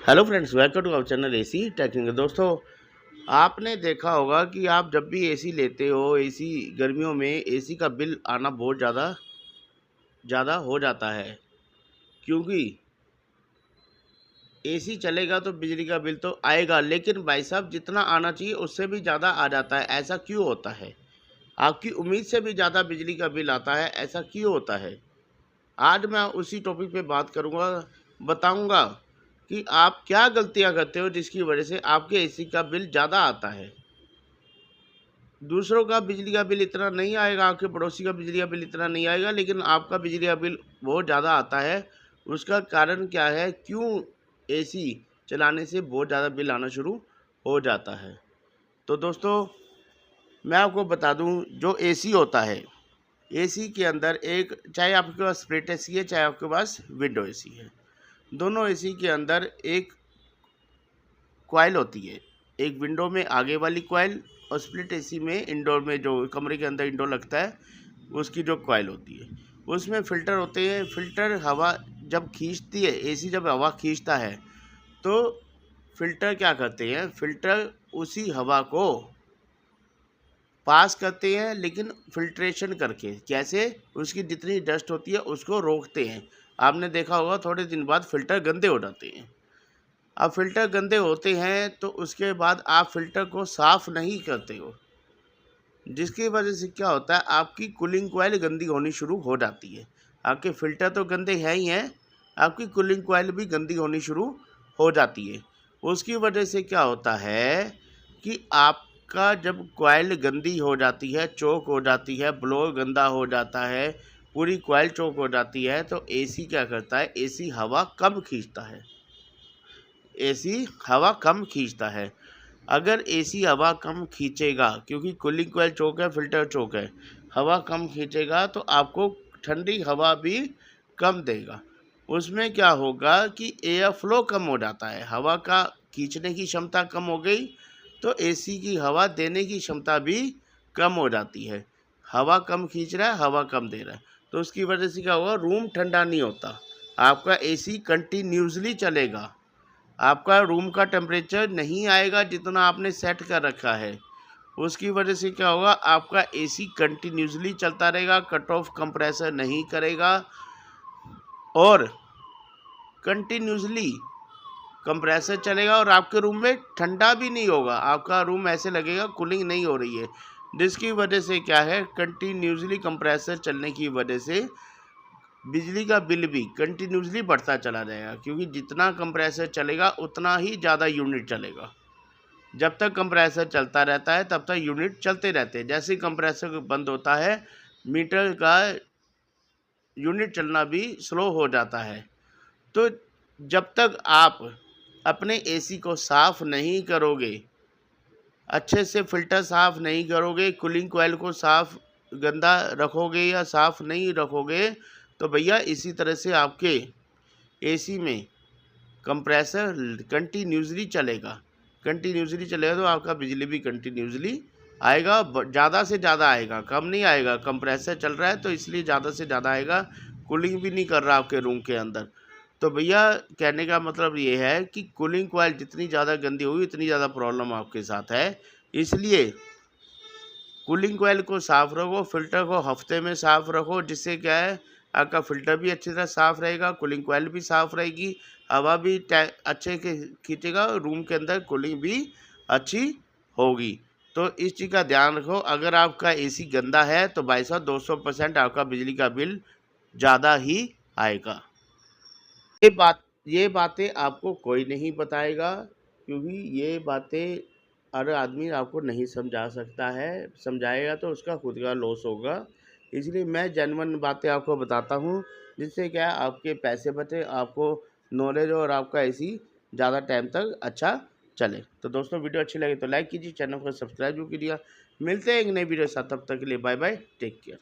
Hello friends, welcome to our channel AC technical. दोस्तों, आपने देखा होगा कि आप जब भी एसी लेते हो, एसी गर्मियों में एसी का बिल आना बहुत ज़्यादा हो जाता है। क्योंकि एसी चलेगा तो बिजली का बिल तो आएगा, लेकिन भाई साहब जितना आना चाहिए उससे भी ज़्यादा आ जाता है। ऐसा क्यों होता है? आपकी उम्मीद से भी ज़्यादा बिजली का बिल आता है, ऐसा क्यों होता है? आज मैं उसी टॉपिक पे बात करूँगा, बताऊँगा कि आप क्या गलतियाँ करते हो जिसकी वजह से आपके एसी का बिल ज़्यादा आता है। दूसरों का बिजली का बिल इतना नहीं आएगा, आपके पड़ोसी का बिजली का बिल इतना नहीं आएगा, लेकिन आपका बिजली का बिल बहुत ज़्यादा आता है। उसका कारण क्या है? क्यों एसी चलाने से बहुत ज़्यादा बिल आना शुरू हो जाता है? तो दोस्तों, मैं आपको बता दूं, जो एसी होता है, एसी के अंदर एक, चाहे आपके पास स्प्लिट एसी है, चाहे आपके पास विंडो एसी है, दोनों एसी के अंदर एक कॉइल होती है। एक विंडो में आगे वाली कॉइल, और स्प्लिट एसी में इंडोर में जो कमरे के अंदर इंडोर लगता है, उसकी जो कॉइल होती है, उसमें फ़िल्टर होते हैं। फ़िल्टर हवा जब खींचती है, एसी जब हवा खींचता है तो फ़िल्टर क्या करते हैं? फ़िल्टर उसी हवा को पास करते हैं, लेकिन फिल्ट्रेशन करके। कैसे? उसकी जितनी डस्ट होती है उसको रोकते हैं। आपने देखा होगा थोड़े दिन बाद फ़िल्टर गंदे हो जाते हैं। अब फ़िल्टर गंदे होते हैं तो उसके बाद आप फ़िल्टर को साफ़ नहीं करते हो, जिसकी वजह से क्या होता है? आपकी कूलिंग कॉइल गंदी होनी शुरू हो जाती है। आपके फ़िल्टर तो गंदे हैं ही हैं, आपकी कूलिंग कॉइल भी गंदी होनी शुरू हो जाती है। उसकी वजह से क्या होता है कि आपका जब कॉइल गंदी हो जाती है, चोक हो जाती है, ब्लोअर गंदा हो जाता है, पूरी कॉइल चोक हो जाती है, तो एसी क्या करता है? एसी हवा कम खींचता है। एसी हवा कम खींचता है। अगर एसी हवा कम खींचेगा, क्योंकि कूलिंग कॉइल चोक है, फिल्टर चोक है, हवा कम खींचेगा तो आपको ठंडी हवा भी कम देगा। उसमें क्या होगा कि एयर फ्लो कम हो जाता है, हवा का खींचने की क्षमता कम हो गई तो एसी की हवा देने की क्षमता भी कम हो जाती है। हवा कम खींच रहा है, हवा कम दे रहा है, तो उसकी वजह से क्या होगा? रूम ठंडा नहीं होता। आपका एसी कंटिन्यूसली चलेगा, आपका रूम का टेम्परेचर नहीं आएगा जितना आपने सेट कर रखा है। उसकी वजह से क्या होगा? आपका एसी कंटिन्यूसली चलता रहेगा, कट ऑफ कंप्रेसर नहीं करेगा, और कंटिन्यूसली कंप्रेसर चलेगा, और आपके रूम में ठंडा भी नहीं होगा। आपका रूम ऐसे लगेगा कूलिंग नहीं हो रही है, जिसकी वजह से क्या है? कंटिन्यूसली कंप्रेसर चलने की वजह से बिजली का बिल भी कंटिन्यूसली बढ़ता चला जाएगा, क्योंकि जितना कंप्रेसर चलेगा उतना ही ज़्यादा यूनिट चलेगा। जब तक कंप्रेसर चलता रहता है तब तक यूनिट चलते रहते हैं। जैसे ही कंप्रेसर बंद होता है, मीटर का यूनिट चलना भी स्लो हो जाता है। तो जब तक आप अपने एसी को साफ़ नहीं करोगे, अच्छे से फ़िल्टर साफ़ नहीं करोगे, कूलिंग कॉइल को साफ़ गंदा रखोगे या साफ़ नहीं रखोगे, तो भैया इसी तरह से आपके एसी में कंप्रेसर कंटिन्यूसली चलेगा। कंटिन्यूसली चलेगा तो आपका बिजली भी कंटिन्यूसली आएगा, ज़्यादा से ज़्यादा आएगा, कम नहीं आएगा। कंप्रेसर चल रहा है तो इसलिए ज़्यादा से ज़्यादा आएगा, कूलिंग भी नहीं कर रहा आपके रूम के अंदर। तो भैया, कहने का मतलब ये है कि कूलिंग कॉइल जितनी ज़्यादा गंदी होगी उतनी ज़्यादा प्रॉब्लम आपके साथ है। इसलिए कूलिंग कॉइल को साफ़ रखो, फ़िल्टर को हफ्ते में साफ़ रखो, जिससे क्या है? आपका फ़िल्टर भी अच्छी तरह साफ़ रहेगा, कूलिंग कॉइल भी साफ़ रहेगी, हवा भी अच्छे के खींचेगा, और रूम के अंदर कूलिंग भी अच्छी होगी। तो इस चीज़ का ध्यान रखो। अगर आपका एसी गंदा है तो भाई साहब 200% आपका बिजली का बिल ज़्यादा ही आएगा। ये बातें आपको कोई नहीं बताएगा, क्योंकि ये बातें हर आदमी आपको नहीं समझा सकता है। समझाएगा तो उसका खुद का लॉस होगा। इसलिए मैं जेन्युइन बातें आपको बताता हूँ, जिससे क्या है, आपके पैसे बचे, आपको नॉलेज और आपका एसी ज़्यादा टाइम तक अच्छा चले। तो दोस्तों, वीडियो अच्छी लगे तो लाइक कीजिए, चैनल को सब्सक्राइब भी कीजिएगा। मिलते हैं एक नई वीडियो के साथ, तब तक के लिए बाय बाय, टेक केयर।